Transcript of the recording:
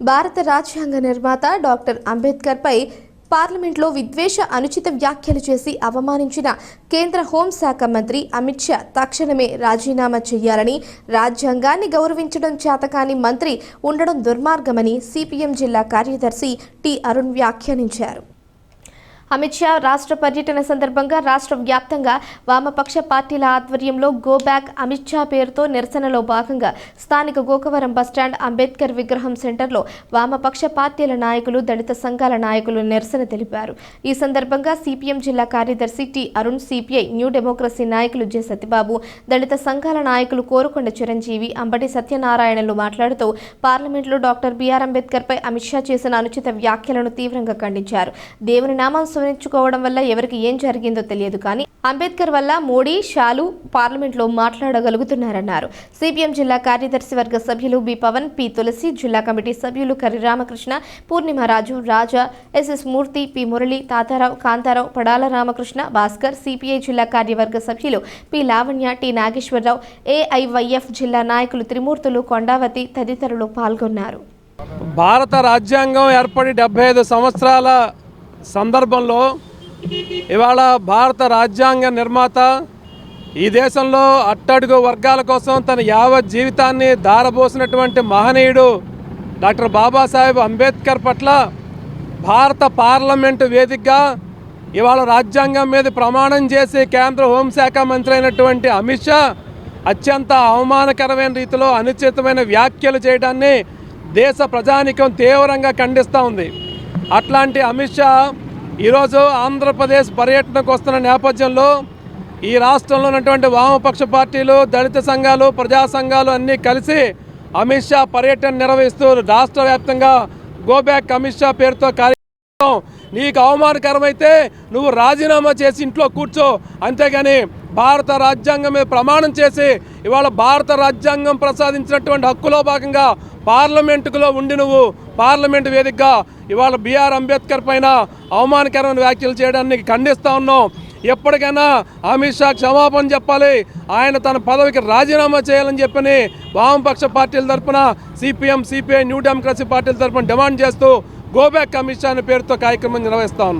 భారత రాజ్యాంగ నిర్మాత డాక్టర్ అంబేద్కర్పై పార్లమెంట్లో విద్వేష అనుచిత వ్యాఖ్యలు చేసి అవమానించిన కేంద్ర హోంశాఖ మంత్రి అమిత్ షా తక్షణమే రాజీనామా చేయాలని, రాజ్యాంగాన్ని గౌరవించడం చేతకాని మంత్రి ఉండడం దుర్మార్గమని సిపిఎం జిల్లా కార్యదర్శి టి అరుణ్ వ్యాఖ్యానించారు. అమిత్ షా రాష్ట్ర పర్యటన సందర్భంగా రాష్ట్ర వ్యాప్తంగా వామపక్ష పార్టీల ఆధ్వర్యంలో గో బ్యాక్ అమిత్ షా పేరుతో నిరసనలో భాగంగా స్థానిక గోకవరం బస్టాండ్ అంబేద్కర్ విగ్రహం సెంటర్లో వామపక్ష పార్టీల నాయకులు, దళిత సంఘాల నాయకులు నిరసన తెలిపారు. ఈ సందర్భంగా సిపిఎం జిల్లా కార్యదర్శి T Arun, CPI new democracy నాయకులు జె సత్యబాబు, దళిత సంఘాల నాయకులు కోరుకొండ చిరంజీవి, అంబటి సత్యనారాయణలు మాట్లాడుతూ పార్లమెంట్లో డాక్టర్ బిఆర్ అంబేద్కర్పై అమిత్ షా చేసిన అనుచిత వ్యాఖ్యలను తీవ్రంగా ఖండించారు. దేవుని నామం స్మరించుకోవడం వల్ల ఎవరికి ఏం జరిగిందో తెలియదు, కానీ అంబేద్కర్ వల్ల మోడీ, షాలు పార్లమెంట్లో మాట్లాడగలుగుతున్నారన్నారు. సిపిఎం జిల్లా కార్యదర్శి వర్గ సభ్యులు బి పవన్, పి తులసి, జిల్లా కమిటీ సభ్యులు కర్రి రామకృష్ణ, పూర్ణిమరాజు, రాజా, ఎస్ఎస్ మూర్తి, పి మురళి, తాతారావు, కాంతారావు, పడాల రామకృష్ణ, భాస్కర్, సిపిఐ జిల్లా కార్యవర్గ సభ్యులు పి లావణ్య, టి నాగేశ్వరరావు, ఏఐవైఎఫ్ జిల్లా నాయకులు త్రిమూర్తులు, కొండావతి తదితరులు పాల్గొన్నారు. భారత రాజ్యాంగం ఏర్పడి 75 సంవత్సరాల సందర్భంలో ఇవాళ భారత రాజ్యాంగ నిర్మాత ఈ దేశంలో అట్టడుగు వర్గాల కోసం తన యావత్ జీవితాన్ని ధారపోసినటువంటి మహనీయుడు డాక్టర్ బాబాసాహెబ్ అంబేద్కర్ పట్ల భారత పార్లమెంటు వేదికగా ఇవాళ రాజ్యాంగం మీద ప్రమాణం చేసి కేంద్ర హోంశాఖ మంత్రి అయినటువంటి అమిత్ షా అత్యంత అవమానకరమైన రీతిలో అనుచితమైన వ్యాఖ్యలు చేయడాన్ని దేశ ప్రజానీకం తీవ్రంగా ఖండిస్తూ ఉంది. అట్లాంటి అమిత్ షా ఈరోజు ఆంధ్రప్రదేశ్ పర్యటనకు వస్తున్న నేపథ్యంలో ఈ రాష్ట్రంలో ఉన్నటువంటి వామపక్ష పార్టీలు, దళిత సంఘాలు, ప్రజా సంఘాలు అన్నీ కలిసి అమిత్ షా పర్యటన నిర్వహిస్తూ రాష్ట్ర వ్యాప్తంగా గోబ్యాక్ అమిత్ షా పేరుతో కార్యక్రమం. నీకు అవమానకరమైతే నువ్వు రాజీనామా చేసి ఇంట్లో కూర్చో, అంతేగాని భారత రాజ్యాంగం మీద ప్రమాణం చేసి ఇవాళ భారత రాజ్యాంగం ప్రసాదించినటువంటి హక్కులో భాగంగా పార్లమెంటులో ఉండి నువ్వు పార్లమెంటు వేదికగా ఇవాళ బిఆర్ అంబేద్కర్ పైన అవమానకరమైన వ్యాఖ్యలు చేయడానికి ఖండిస్తూ ఉన్నాం. ఎప్పటికైనా అమిత్ షా క్షమాపణ చెప్పాలి, ఆయన తన పదవికి రాజీనామా చేయాలని చెప్పని వామపక్ష పార్టీల తరఫున సిపిఎం, సిపిఐ, న్యూ డెమోక్రసీ పార్టీల తరఫున డిమాండ్ చేస్తూ గోబ్యాక్ అమిత్ షా అనే పేరుతో కార్యక్రమం నిర్వహిస్తా ఉన్నాం.